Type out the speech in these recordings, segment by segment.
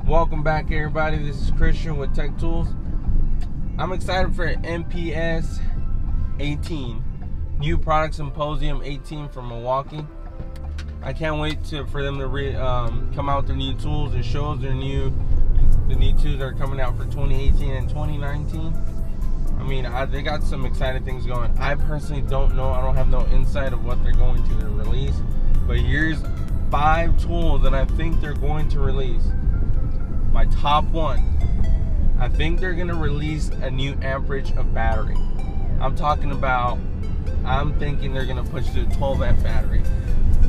Welcome back, everybody. This is Christian with Tech Tools. I'm excited for NPS18, New Product Symposium 18 from Milwaukee. I can't wait for them to come out with their new tools and shows the new tools that are coming out for 2018 and 2019. I mean, they got some exciting things going. I personally don't know. I don't have no insight of what they're going to release. But here's 5 tools that I think they're going to release. My top one, I think they're gonna release a new amperage of battery. I'm thinking they're gonna push to a 12 amp battery,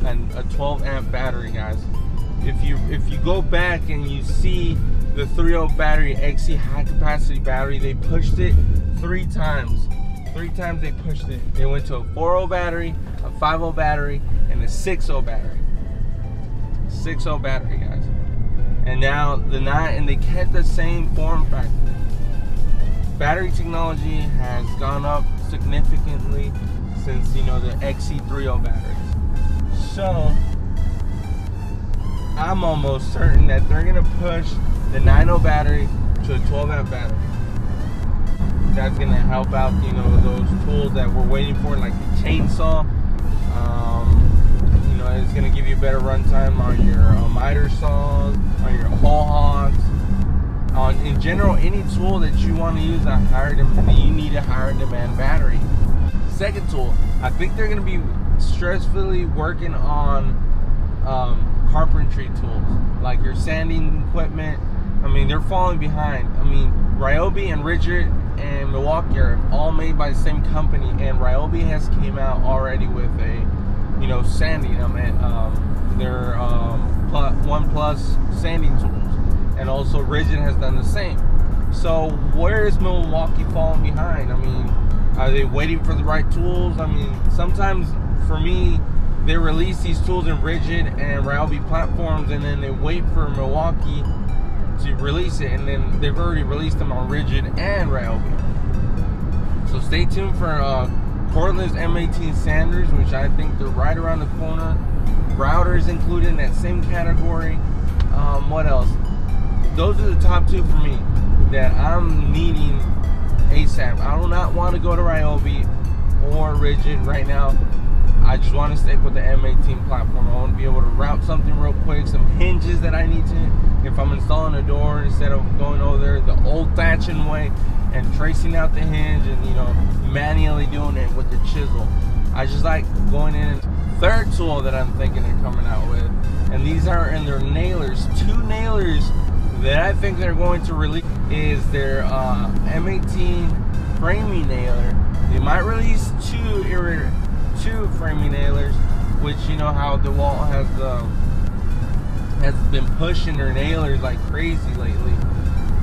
and a 12 amp battery, guys. If you go back and you see the 3.0 battery, XC high capacity battery, they pushed it 3 times. 3 times they pushed it. They went to a 4.0 battery, a 5.0 battery, and a 6.0 battery. 6.0 battery, guys. And now and they kept the same form factor. Battery technology has gone up significantly since, the XC 3.0 batteries. So I'm almost certain that they're gonna push the 9.0 battery to a 12 amp battery. That's gonna help out, those tools that we're waiting for, like the chainsaw. It's gonna give you better runtime on your miter saws, on your hole hogs, in general, any tool that you want to use you need a higher demand battery. Second tool, I think they're gonna be stressfully working on carpentry tools, like your sanding equipment. I mean, they're falling behind. I mean, Ryobi and Ridgid and Milwaukee are all made by the same company, and Ryobi has came out already with a sanding. Their One Plus sanding tools, and also Ridgid has done the same. So where is Milwaukee falling behind? I mean, are they waiting for the right tools? I mean, sometimes for me, they release these tools in Ridgid and Ryobi platforms, and then they wait for Milwaukee to release it, and then they've already released them on Ridgid and Ryobi. So stay tuned for cordless M18 sanders, which I think they're right around the corner. Routers included in that same category. What else? Those are the top 2 for me that I'm needing ASAP. I do not want to go to Ryobi or Ridgid right now. I just want to stick with the M18 platform. I want to be able to route something real quick, some hinges that I need to, if I'm installing a door, instead of going over there the old-fashioned way and tracing out the hinge and manually doing it with the chisel. I just like going in. Third tool that I'm thinking they're coming out with, and these are in their nailers. 2 nailers that I think they're going to release is their M18 framing nailer. They might release 2 framing nailers, which how DeWalt has been pushing their nailers like crazy lately.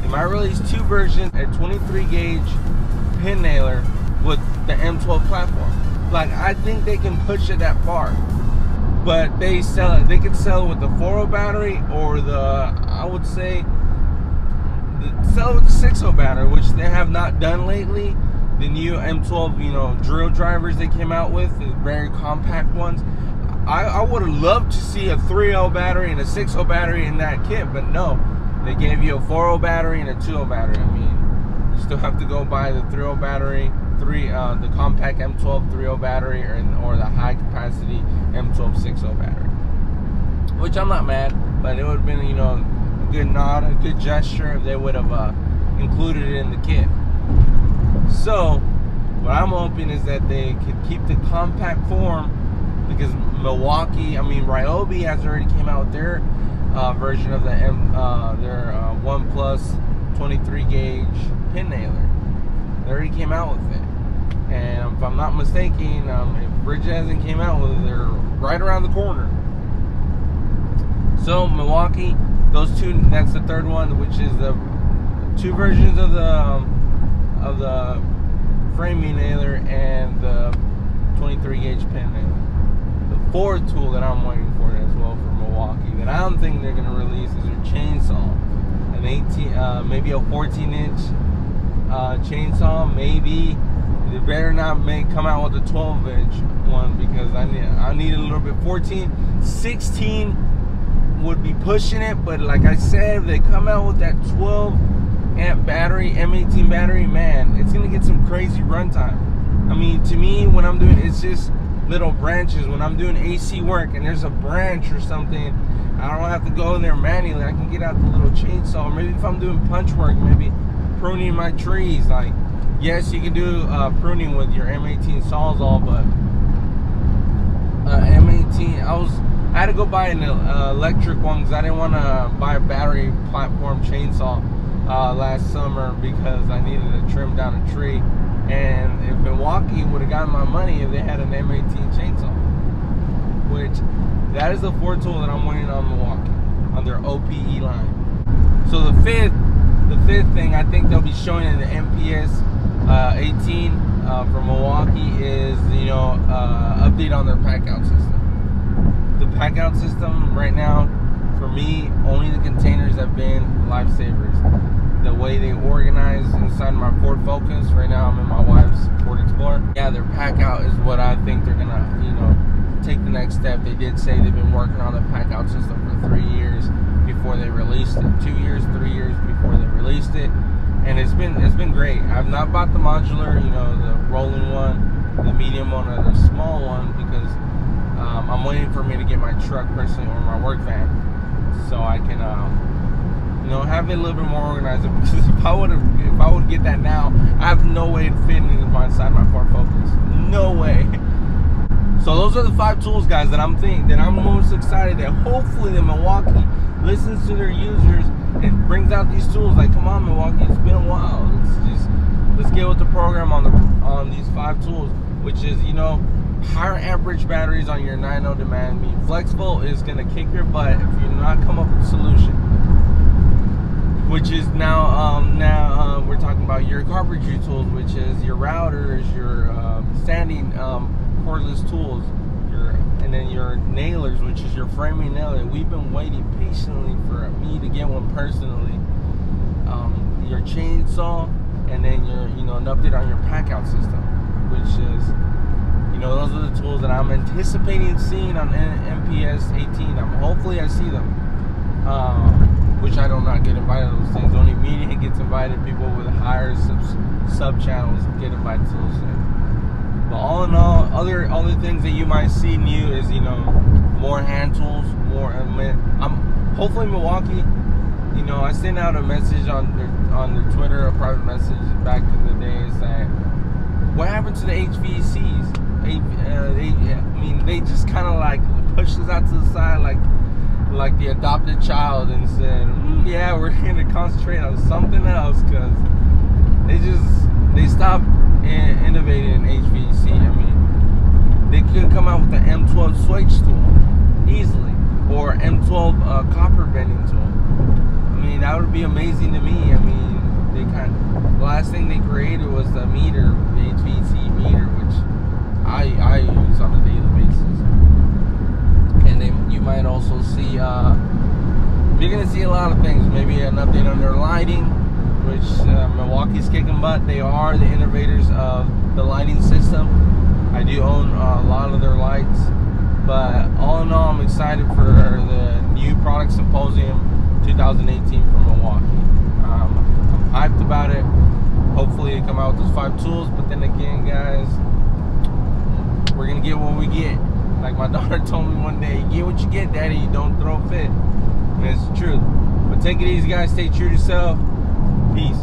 They might release 2 versions, a 23 gauge pin nailer with the M12 platform. Like, I think they can push it that far, but they can sell it with the 4.0 battery, or I would say sell it with the 6.0 battery, which they have not done lately. The new M12 drill drivers they came out with, the very compact ones. I would have loved to see a 3.0 battery and a 6.0 battery in that kit, but no, they gave you a 4.0 battery and a 2.0 battery. I mean, you still have to go buy the 3.0 battery, the compact M12 3.0 battery, or the high capacity M12 6.0 battery. Which I'm not mad, but it would have been a good nod, a good gesture if they would have included it in the kit. So what I'm hoping is that they could keep the compact form, because Ryobi has already came out with their version of their One Plus 23 gauge pin nailer. They already came out with it, and if I'm not mistaken, if Ridgid hasn't came out with it, they're right around the corner. So Milwaukee, those 2, that's the third one, which is the 2 versions of the framing nailer and the 23 gauge pin nailer. The 4th tool that I'm waiting for as well for Milwaukee that I'm thinking they're gonna release is their chainsaw, an 18, maybe a 14-inch chainsaw. Maybe they better not come out with a 12-inch one, because I need a little bit. 16 would be pushing it, but like I said, if they come out with that 12 amp battery, M18 battery, man, it's gonna get some crazy runtime. I mean, to me, when I'm doing, it's just little branches. When I'm doing AC work and there's a branch or something, I don't have to go in there manually. I can get out the little chainsaw. Or maybe if I'm doing punch work, maybe pruning my trees. Like, yes, you can do pruning with your M18 Sawzall, but M18, I had to go buy an electric one because I didn't want to buy a battery platform chainsaw last summer because I needed to trim down a tree. And if Milwaukee would have gotten my money if they had an M18 chainsaw, which that is the 4 tool that I'm waiting on Milwaukee on their OPE line. So the fifth thing I think they'll be showing in the NPS18 from Milwaukee is, you know, update on their pack out system. The pack out system right now, for me, only the containers have been lifesavers. The way they organize inside my Ford Focus, right now I'm in my wife's Ford Explorer. Yeah, their pack out is what I think they're gonna, you know, take the next step. They did say they've been working on the pack out system for 3 years before they released it. 2 years, 3 years before they released it. And it's been great. I've not bought the modular, you know, the rolling one, the medium one, or the small one, because I'm waiting for me to get my truck personally or my work van, so I can, you know, have it a little bit more organized. Because if I would get that now, I have no way to fit it inside my Ford Focus. No way. So those are the 5 tools, guys, that I'm most excited that hopefully the Milwaukee listens to their users and brings out these tools. Like, come on, Milwaukee, it's been a while. Let's get with the program on these 5 tools, which is, you know, higher amperage batteries on your 9.0 demand. I mean, FlexVolt is gonna kick your butt if you not come up with a solution. Which is now we're talking about your carpentry tools, which is your routers, your standing cordless tools, and then your nailers, which is your framing nailer. We've been waiting patiently for me to get one personally. Your chainsaw, and then your, you know, an update on your pack out system, which is, you know, those are the tools that I'm anticipating seeing on NPS18. Hopefully I see them. Which I do not get invited to those things. Only media gets invited. People with higher sub channels get invited to those things. But all in all, other things that you might see new is, you know, more hand tools, more. Hopefully Milwaukee. You know, I sent out a message on their Twitter, a private message back in the day, saying, what happened to the HVACs? I mean, they just kind of like pushed us out to the side, like the adopted child, and said, yeah, we're gonna concentrate on something else, because they stopped innovating in HVAC. I mean, they could come out with the M12 switch tool easily, or M12 copper bending tool. I mean, that would be amazing to me. I mean, the last thing they created was the meter, the HVAC meter, which I use on a daily basis. And then you might also see, you're gonna see a lot of things. Maybe an update on their lighting, which Milwaukee's kicking butt. They are the innovators of the lighting system. I do own a lot of their lights, but all in all, I'm excited for the new product symposium 2018 from Milwaukee. I'm hyped about it. Hopefully they come out with those 5 tools, but then again, guys, we're gonna get what we get. Like my daughter told me one day, you get what you get, daddy, you don't throw a fit. And it's the truth. But take it easy, guys, stay true to yourself. Peace.